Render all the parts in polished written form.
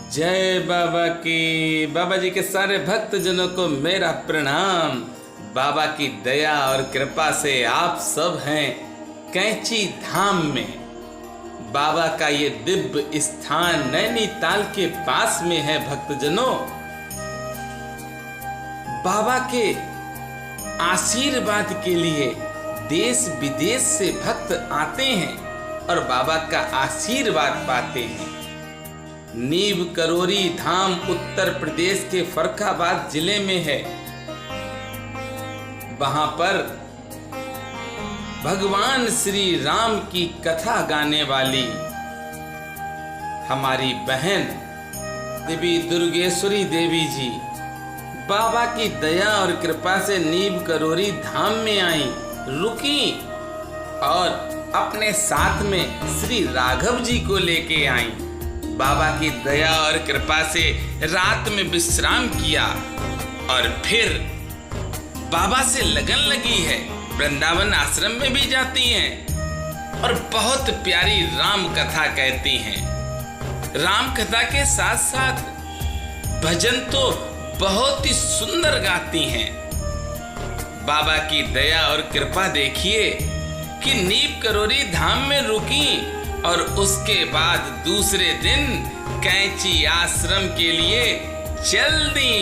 जय बाबा की। बाबा जी के सारे भक्त जनों को मेरा प्रणाम। बाबा की दया और कृपा से आप सब हैं कैंची धाम में। बाबा का ये दिव्य स्थान नैनीताल के पास में है भक्तजनों। बाबा के आशीर्वाद के लिए देश विदेश से भक्त आते हैं और बाबा का आशीर्वाद पाते हैं। नीव करोरी धाम उत्तर प्रदेश के फर्रुखाबाद जिले में है। वहां पर भगवान श्री राम की कथा गाने वाली हमारी बहन देवी दुर्गेश्वरी देवी जी बाबा की दया और कृपा से नीव करोरी धाम में आई, रुकी और अपने साथ में श्री राघव जी को लेके आई। बाबा की दया और कृपा से रात में विश्राम किया और फिर बाबा से लगन लगी है। वृंदावन आश्रम में भी जाती हैं और बहुत प्यारी राम कथा कहती हैं। राम कथा के साथ साथ भजन तो बहुत ही सुंदर गाती हैं। बाबा की दया और कृपा देखिए कि नीव करोरी धाम में रुकी और उसके बाद दूसरे दिन कैंची आश्रम के लिए चल दी।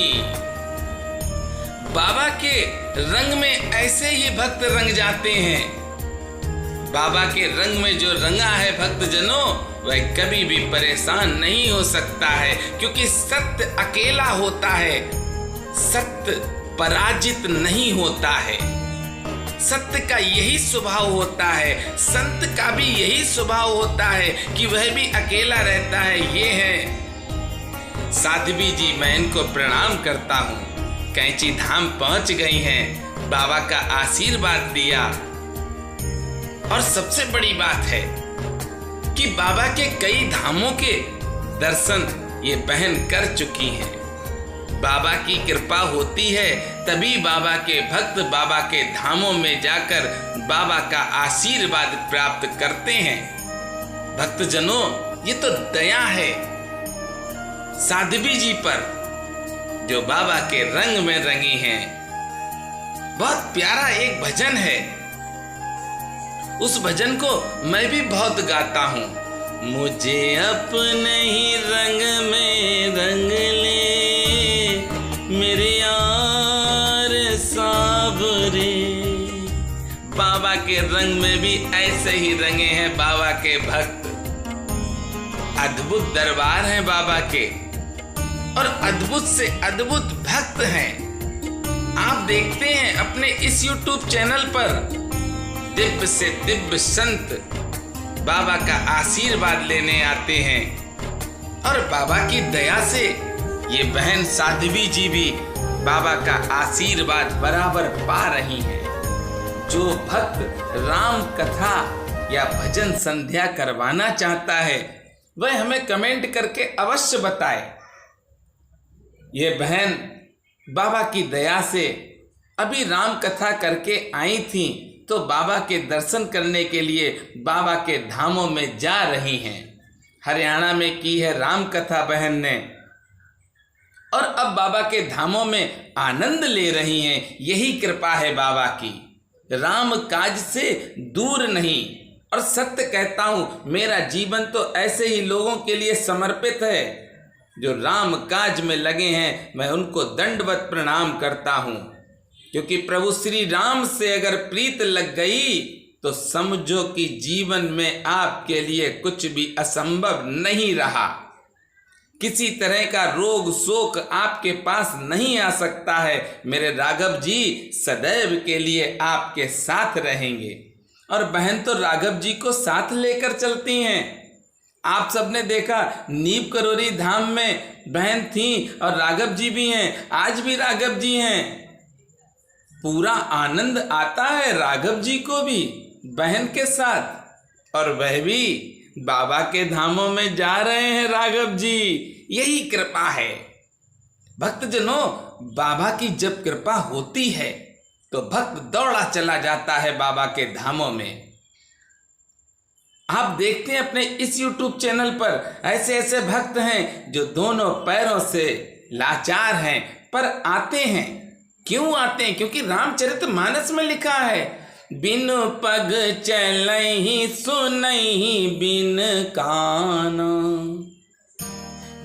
बाबा के रंग में ऐसे ही भक्त रंग जाते हैं। बाबा के रंग में जो रंगा है भक्तजनों, वह कभी भी परेशान नहीं हो सकता है, क्योंकि सत्य अकेला होता है, सत्य पराजित नहीं होता है। सत्य का यही स्वभाव होता है, संत का भी यही स्वभाव होता है कि वह भी अकेला रहता है। ये है साध्वी जी, मैं इनको प्रणाम करता हूँ। कैंची धाम पहुंच गई हैं, बाबा का आशीर्वाद दिया। और सबसे बड़ी बात है कि बाबा के कई धामों के दर्शन ये बहन कर चुकी हैं। बाबा की कृपा होती है तभी बाबा के भक्त बाबा के धामों में जाकर बाबा का आशीर्वाद प्राप्त करते हैं। भक्तजनों, ये तो दया है साध्वी जी पर, जो बाबा के रंग में रंगी हैं। बहुत प्यारा एक भजन है, उस भजन को मैं भी बहुत गाता हूँ। मुझे अपने ही रंग में रंग ले मेरे यार सावरे। बाबा के रंग में भी ऐसे ही रंगे हैं बाबा के भक्त। अद्भुत दरबार है बाबा के और अद्भुत से अद्भुत भक्त हैं। आप देखते हैं अपने इस YouTube चैनल पर दिव्य से दिव्य संत बाबा का आशीर्वाद लेने आते हैं और बाबा की दया से ये बहन साध्वी जी भी बाबा का आशीर्वाद बराबर पा रही हैं। जो भक्त राम कथा या भजन संध्या करवाना चाहता है वह हमें कमेंट करके अवश्य बताए। ये बहन बाबा की दया से अभी राम कथा करके आई थी, तो बाबा के दर्शन करने के लिए बाबा के धामों में जा रही हैं। हरियाणा में की है राम कथा बहन ने और अब बाबा के धामों में आनंद ले रही हैं। यही कृपा है बाबा की, राम काज से दूर नहीं। और सत्य कहता हूँ, मेरा जीवन तो ऐसे ही लोगों के लिए समर्पित है जो राम काज में लगे हैं। मैं उनको दंडवत प्रणाम करता हूँ, क्योंकि प्रभु श्री राम से अगर प्रीत लग गई तो समझो कि जीवन में आपके लिए कुछ भी असंभव नहीं रहा। किसी तरह का रोग शोक आपके पास नहीं आ सकता है। मेरे राघव जी सदैव के लिए आपके साथ रहेंगे। और बहन तो राघव जी को साथ लेकर चलती हैं। आप सबने देखा नीव करोरी धाम में बहन थी और राघव जी भी हैं, आज भी राघव जी हैं। पूरा आनंद आता है राघव जी को भी बहन के साथ, और वह भी बाबा के धामों में जा रहे हैं राघव जी। यही कृपा है भक्तजनों। बाबा की जब कृपा होती है तो भक्त दौड़ा चला जाता है बाबा के धामों में। आप देखते हैं अपने इस YouTube चैनल पर ऐसे ऐसे भक्त हैं जो दोनों पैरों से लाचार हैं, पर आते हैं। क्यों आते हैं? क्योंकि रामचरितमानस में लिखा है, बिन पग चलहि सुनहि बिन कान।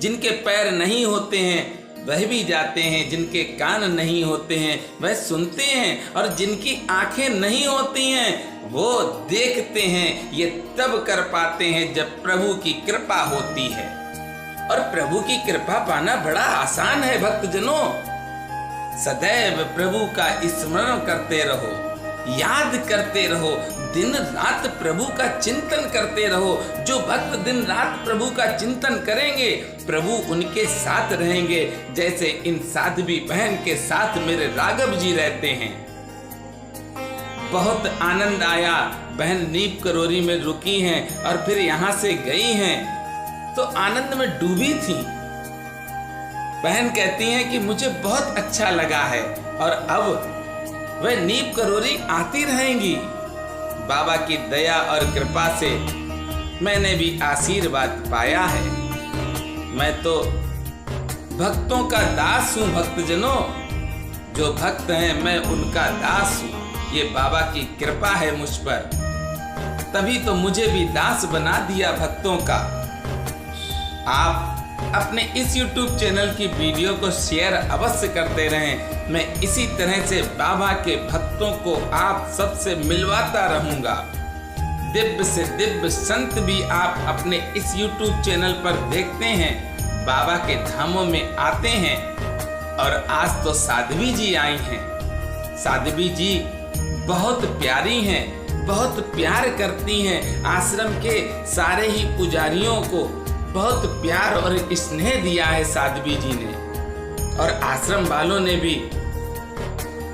जिनके पैर नहीं होते हैं वह भी जाते हैं, जिनके कान नहीं होते हैं वह सुनते हैं, और जिनकी आंखें नहीं होती हैं वो देखते हैं। ये तब कर पाते हैं जब प्रभु की कृपा होती है। और प्रभु की कृपा पाना बड़ा आसान है भक्तजनों। सदैव प्रभु का स्मरण करते रहो, याद करते रहो, दिन रात प्रभु का चिंतन करते रहो। जो भक्त दिन रात प्रभु का चिंतन करेंगे प्रभु उनके साथ रहेंगे, जैसे इन साध्वी बहन के साथ मेरे राघव जी रहते हैं। बहुत आनंद आया। बहन नीप करोरी में रुकी हैं और फिर यहाँ से गई हैं तो आनंद में डूबी थी। बहन कहती हैं कि मुझे बहुत अच्छा लगा है और अब वह नीप करोरी आती रहेंगी। बाबा की दया और कृपा से मैंने भी आशीर्वाद पाया है। मैं तो भक्तों का दास हूँ भक्तजनों। जो भक्त हैं मैं उनका दास हूँ। ये बाबा की कृपा है मुझ पर, तभी तो मुझे भी दास बना दिया भक्तों का। आप अपने इस YouTube चैनल की वीडियो को शेयर अवश्य करते रहें। मैं इसी तरह से बाबा के भक्तों को आप सबसे मिलवाता रहूंगा। दिव्य से दिव्य संत भी आप अपने इस YouTube चैनल पर देखते हैं, बाबा के धामों में आते हैं। और आज तो साध्वी जी आई हैं। साध्वी जी बहुत प्यारी हैं, बहुत प्यार करती हैं। आश्रम के सारे ही पुजारियों को बहुत प्यार और स्नेह दिया है साध्वी जी ने, और आश्रम वालों ने भी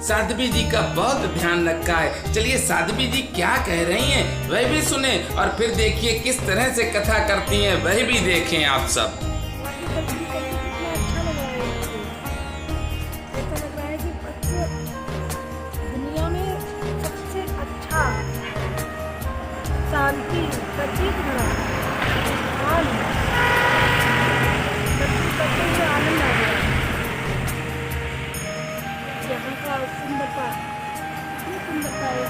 साध्वी जी का बहुत ध्यान रखा है। चलिए साध्वी जी क्या कह रही हैं वह भी सुने, और फिर देखिए किस तरह से कथा करती हैं वह भी देखें आप सब। दुनिया में सबसे अच्छा शांति प्रतीक भरा आनंद आ गया। यहाँ का सुंदरता, इतनी सुंदरता है।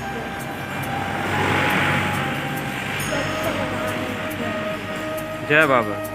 जय बाबा।